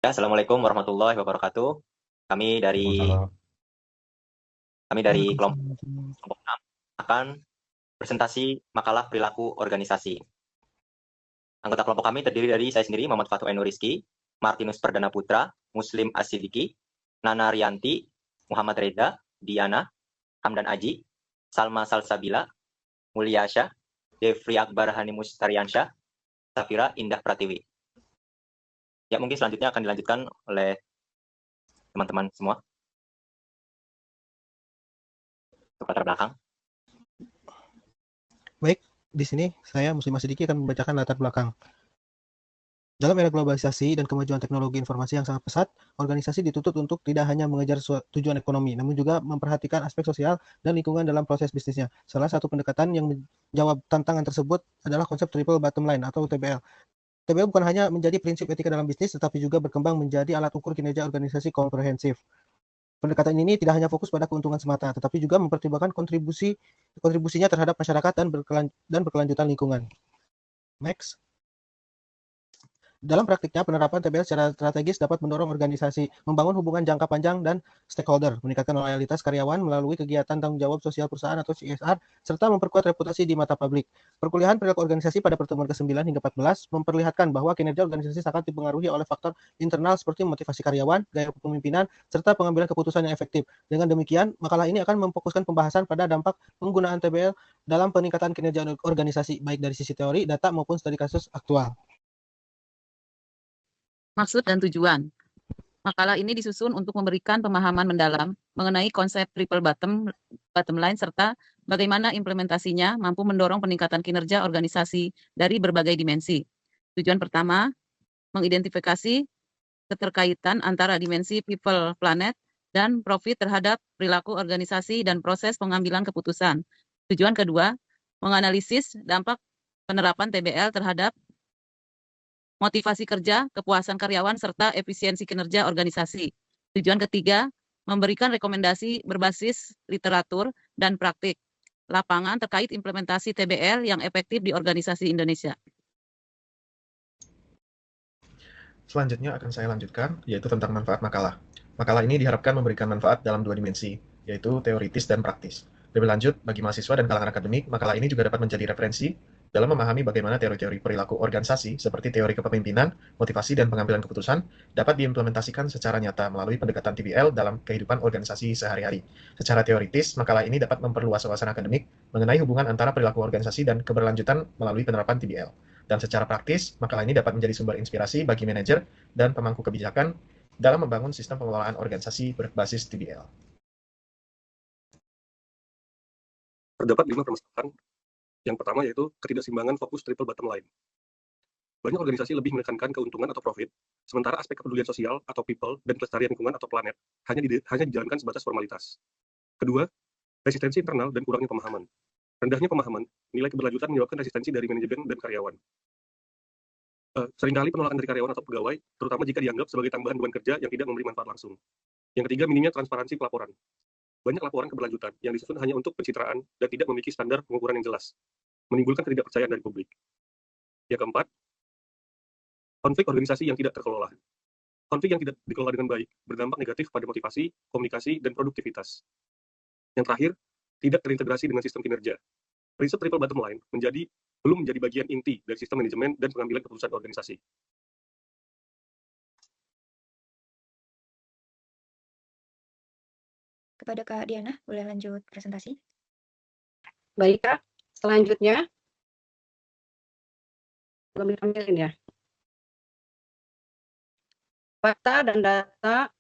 Ya, Assalamualaikum warahmatullahi wabarakatuh. Kami dari Waalaikumsalam. kami dari Waalaikumsalam. kelompok 6 akan presentasi makalah perilaku organisasi. Anggota kelompok kami terdiri dari saya sendiri, Muhammad Fatu Ainur Rizky, Martinus Perdana Putra, Muslim Asidiki, Nana Rianti, Muhammad Reza, Diana, Hamdan Aji, Salma Salsabila, Mulyasha, Devri Akbar Hanimus Tariansyah, Safira Indah Pratiwi. Ya, mungkin selanjutnya akan dilanjutkan oleh teman-teman semua untuk latar belakang. Baik, di sini saya Muslim Asidiki akan membacakan latar belakang. Dalam era globalisasi dan kemajuan teknologi informasi yang sangat pesat, organisasi dituntut untuk tidak hanya mengejar tujuan ekonomi, namun juga memperhatikan aspek sosial dan lingkungan dalam proses bisnisnya. Salah satu pendekatan yang menjawab tantangan tersebut adalah konsep triple bottom line atau TBL. TBL bukan hanya menjadi prinsip etika dalam bisnis, tetapi juga berkembang menjadi alat ukur kinerja organisasi komprehensif. Pendekatan ini tidak hanya fokus pada keuntungan semata, tetapi juga mempertimbangkan kontribusinya terhadap masyarakat dan berkelanjutan lingkungan. Next. Dalam praktiknya, penerapan TBL secara strategis dapat mendorong organisasi membangun hubungan jangka panjang dan stakeholder, meningkatkan loyalitas karyawan melalui kegiatan tanggung jawab sosial perusahaan atau CSR, serta memperkuat reputasi di mata publik. Perkuliahan perilaku organisasi pada pertemuan ke-9 hingga 14 memperlihatkan bahwa kinerja organisasi sangat dipengaruhi oleh faktor internal seperti motivasi karyawan, gaya kepemimpinan, serta pengambilan keputusan yang efektif. Dengan demikian, makalah ini akan memfokuskan pembahasan pada dampak penggunaan TBL dalam peningkatan kinerja organisasi, baik dari sisi teori, data, maupun studi kasus aktual. Maksud dan tujuan. Makalah ini disusun untuk memberikan pemahaman mendalam mengenai konsep triple bottom line serta bagaimana implementasinya mampu mendorong peningkatan kinerja organisasi dari berbagai dimensi. Tujuan pertama, mengidentifikasi keterkaitan antara dimensi people, planet, dan profit terhadap perilaku organisasi dan proses pengambilan keputusan. Tujuan kedua, menganalisis dampak penerapan TBL terhadap motivasi kerja, kepuasan karyawan, serta efisiensi kinerja organisasi. Tujuan ketiga, memberikan rekomendasi berbasis literatur dan praktik lapangan terkait implementasi TBL yang efektif di organisasi Indonesia. Selanjutnya akan saya lanjutkan, yaitu tentang manfaat makalah. Makalah ini diharapkan memberikan manfaat dalam dua dimensi, yaitu teoritis dan praktis. Lebih lanjut, bagi mahasiswa dan kalangan akademik, makalah ini juga dapat menjadi referensi dalam memahami bagaimana teori-teori perilaku organisasi seperti teori kepemimpinan, motivasi, dan pengambilan keputusan dapat diimplementasikan secara nyata melalui pendekatan TBL dalam kehidupan organisasi sehari-hari. Secara teoritis, makalah ini dapat memperluas wawasan akademik mengenai hubungan antara perilaku organisasi dan keberlanjutan melalui penerapan TBL. Dan secara praktis, makalah ini dapat menjadi sumber inspirasi bagi manajer dan pemangku kebijakan dalam membangun sistem pengelolaan organisasi berbasis TBL. Terdapat 5 permasalahan. Yang pertama yaitu ketidakseimbangan fokus triple bottom line. Banyak organisasi lebih menekankan keuntungan atau profit, sementara aspek kepedulian sosial atau people dan kelestarian lingkungan atau planet hanya dijalankan sebatas formalitas. Kedua, resistensi internal dan kurangnya pemahaman. Rendahnya pemahaman, nilai keberlanjutan menyebabkan resistensi dari manajemen dan karyawan. Seringkali penolakan dari karyawan atau pegawai, terutama jika dianggap sebagai tambahan beban kerja yang tidak memberi manfaat langsung. Yang ketiga, minimnya transparansi pelaporan. Banyak laporan keberlanjutan yang disusun hanya untuk pencitraan dan tidak memiliki standar pengukuran yang jelas, menimbulkan ketidakpercayaan dari publik. Yang keempat, konflik organisasi yang tidak terkelola. Konflik yang tidak dikelola dengan baik berdampak negatif pada motivasi, komunikasi, dan produktivitas. Yang terakhir, tidak terintegrasi dengan sistem kinerja. Prinsip triple bottom line belum menjadi bagian inti dari sistem manajemen dan pengambilan keputusan organisasi. Kepada Kak Diana, boleh lanjut presentasi? Baik, Kak. Selanjutnya, belum ditampilkan ya. Fakta dan data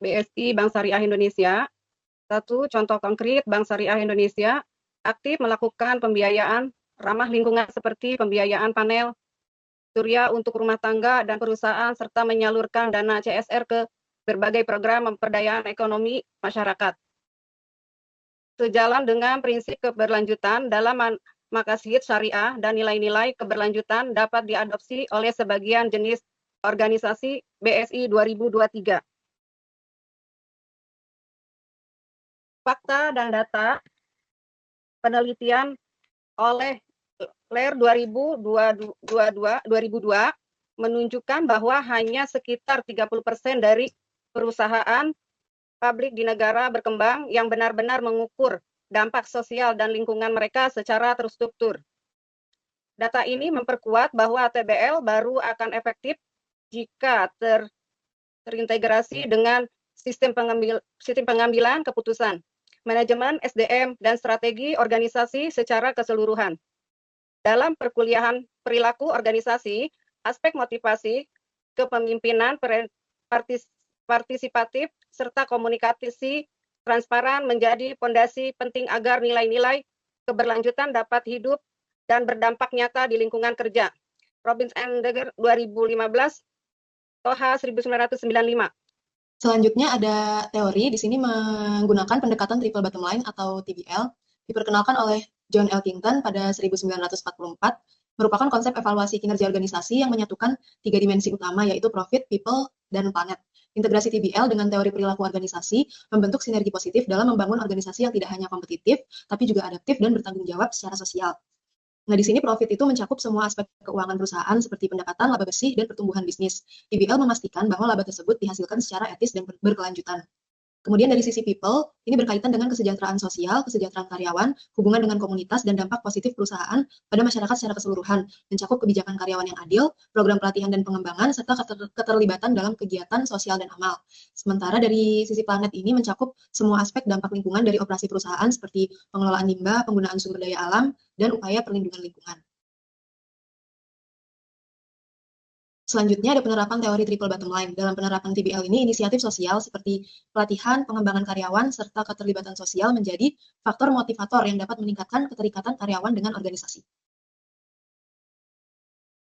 BSI Bank Syariah Indonesia. Satu, contoh konkret Bank Syariah Indonesia aktif melakukan pembiayaan ramah lingkungan seperti pembiayaan panel surya untuk rumah tangga dan perusahaan serta menyalurkan dana CSR ke berbagai program pemberdayaan ekonomi masyarakat. Sejalan dengan prinsip keberlanjutan dalam maqasid syariah dan nilai-nilai keberlanjutan dapat diadopsi oleh sebagian jenis organisasi BSI 2023. Fakta dan data penelitian oleh LER 2002 menunjukkan bahwa hanya sekitar 30% dari perusahaan publik di negara berkembang yang benar-benar mengukur dampak sosial dan lingkungan mereka secara terstruktur. Data ini memperkuat bahwa TBL baru akan efektif jika terintegrasi dengan sistem pengambilan keputusan, manajemen SDM, dan strategi organisasi secara keseluruhan. Dalam perkuliahan perilaku organisasi, aspek motivasi, kepemimpinan partisipatif, serta komunikasi transparan menjadi fondasi penting agar nilai-nilai keberlanjutan dapat hidup dan berdampak nyata di lingkungan kerja. Robbins and Degger 2015, Toha 1995. Selanjutnya ada teori, di sini menggunakan pendekatan triple bottom line atau TBL, diperkenalkan oleh John Elkington pada 1944, merupakan konsep evaluasi kinerja organisasi yang menyatukan 3 dimensi utama, yaitu profit, people, dan planet. Integrasi TBL dengan teori perilaku organisasi membentuk sinergi positif dalam membangun organisasi yang tidak hanya kompetitif, tapi juga adaptif dan bertanggung jawab secara sosial. Nah, di sini profit itu mencakup semua aspek keuangan perusahaan seperti pendapatan, laba bersih, dan pertumbuhan bisnis. TBL memastikan bahwa laba tersebut dihasilkan secara etis dan berkelanjutan. Kemudian dari sisi people, ini berkaitan dengan kesejahteraan sosial, kesejahteraan karyawan, hubungan dengan komunitas, dan dampak positif perusahaan pada masyarakat secara keseluruhan, mencakup kebijakan karyawan yang adil, program pelatihan dan pengembangan, serta keterlibatan dalam kegiatan sosial dan amal. Sementara dari sisi planet ini mencakup semua aspek dampak lingkungan dari operasi perusahaan seperti pengelolaan limbah, penggunaan sumber daya alam, dan upaya perlindungan lingkungan. Selanjutnya ada penerapan teori triple bottom line. Dalam penerapan TBL ini, inisiatif sosial seperti pelatihan, pengembangan karyawan, serta keterlibatan sosial menjadi faktor motivator yang dapat meningkatkan keterikatan karyawan dengan organisasi.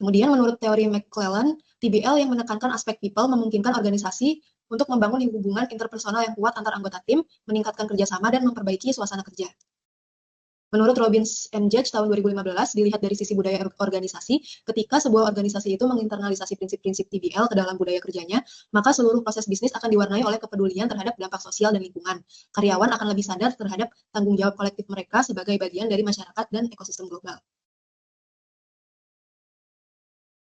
Kemudian menurut teori McClellan, TBL yang menekankan aspek people memungkinkan organisasi untuk membangun hubungan interpersonal yang kuat antar anggota tim, meningkatkan kerjasama, dan memperbaiki suasana kerja. Menurut Robbins and Judge tahun 2015, dilihat dari sisi budaya organisasi, ketika sebuah organisasi itu menginternalisasi prinsip-prinsip TBL ke dalam budaya kerjanya, maka seluruh proses bisnis akan diwarnai oleh kepedulian terhadap dampak sosial dan lingkungan. Karyawan akan lebih sadar terhadap tanggung jawab kolektif mereka sebagai bagian dari masyarakat dan ekosistem global.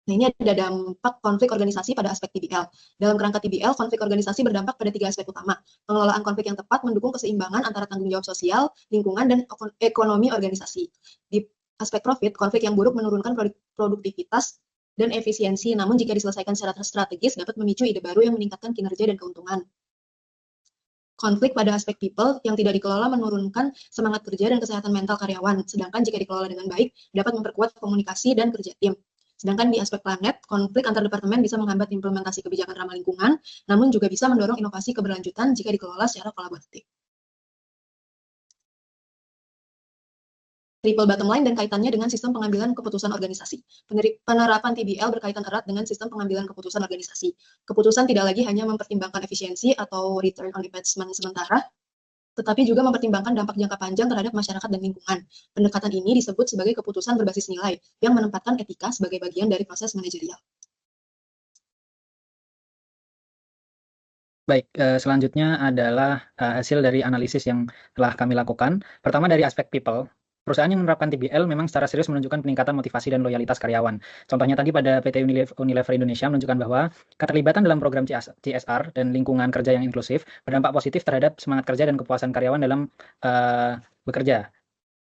Nah, ini ada dampak konflik organisasi pada aspek TBL. Dalam kerangka TBL, konflik organisasi berdampak pada 3 aspek utama. Pengelolaan konflik yang tepat mendukung keseimbangan antara tanggung jawab sosial, lingkungan, dan ekonomi organisasi. Di aspek profit, konflik yang buruk menurunkan produktivitas dan efisiensi, namun jika diselesaikan secara strategis dapat memicu ide baru yang meningkatkan kinerja dan keuntungan. Konflik pada aspek people yang tidak dikelola menurunkan semangat kerja dan kesehatan mental karyawan, sedangkan jika dikelola dengan baik dapat memperkuat komunikasi dan kerja tim. Sedangkan di aspek planet, konflik antar departemen bisa menghambat implementasi kebijakan ramah lingkungan, namun juga bisa mendorong inovasi keberlanjutan jika dikelola secara kolaboratif. Triple bottom line dan kaitannya dengan sistem pengambilan keputusan organisasi. Penerapan TBL berkaitan erat dengan sistem pengambilan keputusan organisasi. Keputusan tidak lagi hanya mempertimbangkan efisiensi atau return on investment sementara, tetapi juga mempertimbangkan dampak jangka panjang terhadap masyarakat dan lingkungan. Pendekatan ini disebut sebagai keputusan berbasis nilai, yang menempatkan etika sebagai bagian dari proses manajerial. Baik, selanjutnya adalah hasil dari analisis yang telah kami lakukan. Pertama dari aspek people. Perusahaan yang menerapkan TBL memang secara serius menunjukkan peningkatan motivasi dan loyalitas karyawan. Contohnya tadi pada PT Unilever Indonesia menunjukkan bahwa keterlibatan dalam program CSR dan lingkungan kerja yang inklusif berdampak positif terhadap semangat kerja dan kepuasan karyawan dalam bekerja.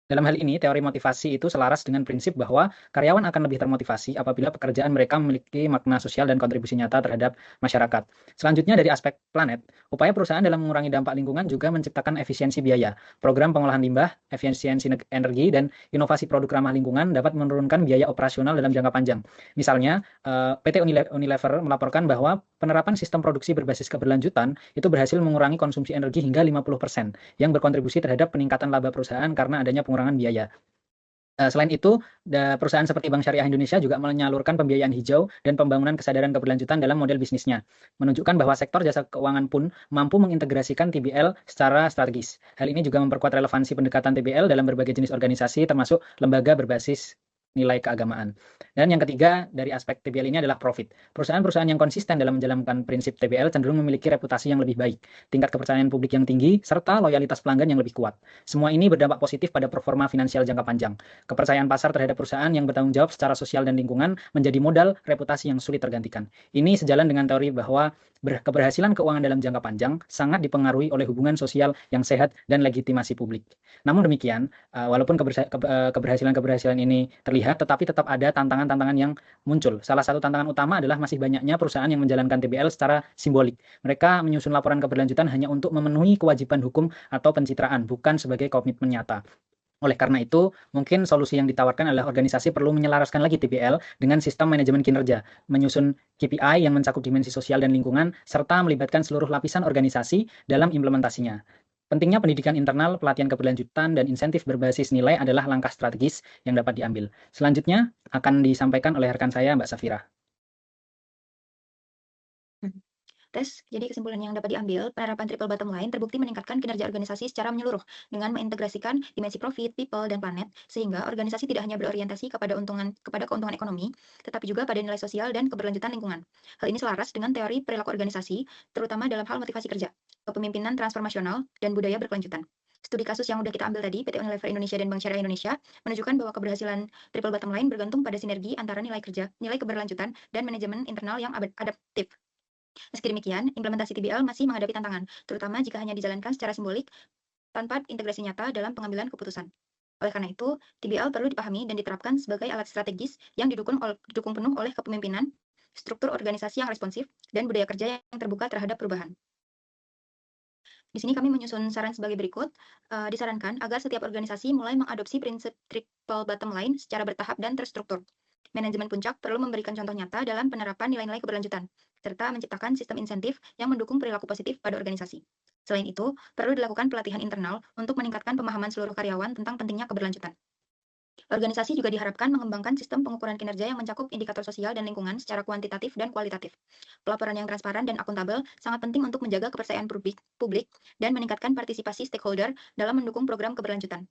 Dalam hal ini, teori motivasi itu selaras dengan prinsip bahwa karyawan akan lebih termotivasi apabila pekerjaan mereka memiliki makna sosial dan kontribusi nyata terhadap masyarakat. Selanjutnya dari aspek planet, upaya perusahaan dalam mengurangi dampak lingkungan juga menciptakan efisiensi biaya. Program pengolahan limbah, efisiensi energi, dan inovasi produk ramah lingkungan dapat menurunkan biaya operasional dalam jangka panjang. Misalnya, PT Unilever melaporkan bahwa penerapan sistem produksi berbasis keberlanjutan itu berhasil mengurangi konsumsi energi hingga 50%, yang berkontribusi terhadap peningkatan laba perusahaan karena adanya pengurangan biaya. Selain itu, perusahaan seperti Bank Syariah Indonesia juga menyalurkan pembiayaan hijau dan pembangunan kesadaran keberlanjutan dalam model bisnisnya, menunjukkan bahwa sektor jasa keuangan pun mampu mengintegrasikan TBL secara strategis. Hal ini juga memperkuat relevansi pendekatan TBL dalam berbagai jenis organisasi, termasuk lembaga berbasis nilai keagamaan. Dan yang ketiga dari aspek TBL ini adalah profit. Perusahaan-perusahaan yang konsisten dalam menjalankan prinsip TBL cenderung memiliki reputasi yang lebih baik, tingkat kepercayaan publik yang tinggi, serta loyalitas pelanggan yang lebih kuat. Semua ini berdampak positif pada performa finansial jangka panjang. Kepercayaan pasar terhadap perusahaan yang bertanggung jawab secara sosial dan lingkungan menjadi modal reputasi yang sulit tergantikan. Ini sejalan dengan teori bahwa keberhasilan keuangan dalam jangka panjang sangat dipengaruhi oleh hubungan sosial yang sehat dan legitimasi publik. Namun demikian, walaupun keberhasilan ini terlihat, tetapi tetap ada tantangan-tantangan yang muncul. Salah satu tantangan utama adalah masih banyaknya perusahaan yang menjalankan TBL secara simbolik. Mereka menyusun laporan keberlanjutan hanya untuk memenuhi kewajiban hukum atau pencitraan, bukan sebagai komitmen nyata. Oleh karena itu, mungkin solusi yang ditawarkan adalah organisasi perlu menyelaraskan lagi TBL dengan sistem manajemen kinerja, menyusun KPI yang mencakup dimensi sosial dan lingkungan, serta melibatkan seluruh lapisan organisasi dalam implementasinya. Pentingnya pendidikan internal, pelatihan keberlanjutan, dan insentif berbasis nilai adalah langkah strategis yang dapat diambil. Selanjutnya akan disampaikan oleh rekan saya, Mbak Safira. Jadi kesimpulan yang dapat diambil, penerapan triple bottom line terbukti meningkatkan kinerja organisasi secara menyeluruh dengan mengintegrasikan dimensi profit, people, dan planet, sehingga organisasi tidak hanya berorientasi kepada keuntungan ekonomi, tetapi juga pada nilai sosial dan keberlanjutan lingkungan. Hal ini selaras dengan teori perilaku organisasi, terutama dalam hal motivasi kerja, kepemimpinan transformasional, dan budaya berkelanjutan. Studi kasus yang sudah kita ambil tadi, PT Unilever Indonesia dan Bank Syariah Indonesia, menunjukkan bahwa keberhasilan triple bottom line bergantung pada sinergi antara nilai kerja, nilai keberlanjutan, dan manajemen internal yang adaptif. Meski demikian, implementasi TBL masih menghadapi tantangan, terutama jika hanya dijalankan secara simbolik tanpa integrasi nyata dalam pengambilan keputusan. Oleh karena itu, TBL perlu dipahami dan diterapkan sebagai alat strategis yang didukung penuh oleh kepemimpinan, struktur organisasi yang responsif, dan budaya kerja yang terbuka terhadap perubahan. Di sini kami menyusun saran sebagai berikut. Disarankan agar setiap organisasi mulai mengadopsi prinsip triple bottom line secara bertahap dan terstruktur. Manajemen puncak perlu memberikan contoh nyata dalam penerapan nilai-nilai keberlanjutan, serta menciptakan sistem insentif yang mendukung perilaku positif pada organisasi. Selain itu, perlu dilakukan pelatihan internal untuk meningkatkan pemahaman seluruh karyawan tentang pentingnya keberlanjutan. Organisasi juga diharapkan mengembangkan sistem pengukuran kinerja yang mencakup indikator sosial dan lingkungan secara kuantitatif dan kualitatif. Pelaporan yang transparan dan akuntabel sangat penting untuk menjaga kepercayaan publik dan meningkatkan partisipasi stakeholder dalam mendukung program keberlanjutan.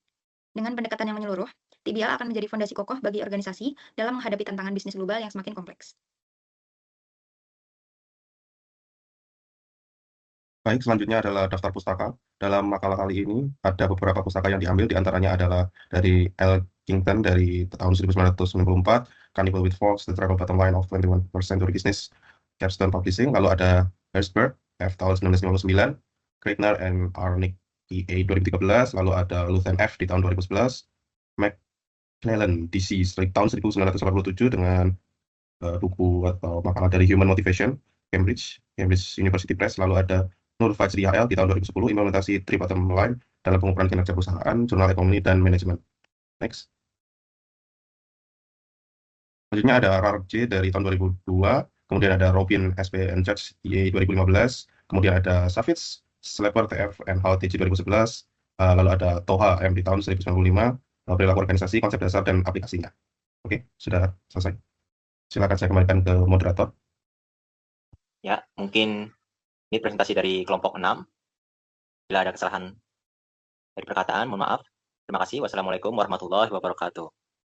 Dengan pendekatan yang menyeluruh, TBL akan menjadi fondasi kokoh bagi organisasi dalam menghadapi tantangan bisnis global yang semakin kompleks. Baik, selanjutnya adalah daftar pustaka. Dalam makalah kali ini ada beberapa pustaka yang diambil, diantaranya adalah dari L. Kington dari tahun 1994, Cannibal with Fox, The Triple Bottom Line of 21st Century Business, Capstone Publishing. Lalu ada Herzberg, F. tahun 1999, Kreitner and Arnick, EA 2013, lalu ada Luthen F. di tahun 2011, McClellan, DC, tahun 1987 dengan buku atau makalah dari Human Motivation, Cambridge University Press, lalu ada Nur Fajri HL di tahun 2010, implementasi Triple Bottom Line dalam pengukuran kinerja perusahaan, jurnal ekonomi dan manajemen. Next. Selanjutnya ada RRJ dari tahun 2002, kemudian ada Robin SB and Judge EA 2015, kemudian ada Savitz, Sleper TF and Hal TJ 2011, lalu ada Toha M di tahun 1995, perilaku organisasi, konsep dasar dan aplikasinya. Oke, sudah selesai. Silakan saya kembalikan ke moderator. Ya, mungkin ini presentasi dari kelompok 6. Bila ada kesalahan dari perkataan, mohon maaf. Terima kasih. Wassalamualaikum warahmatullahi wabarakatuh.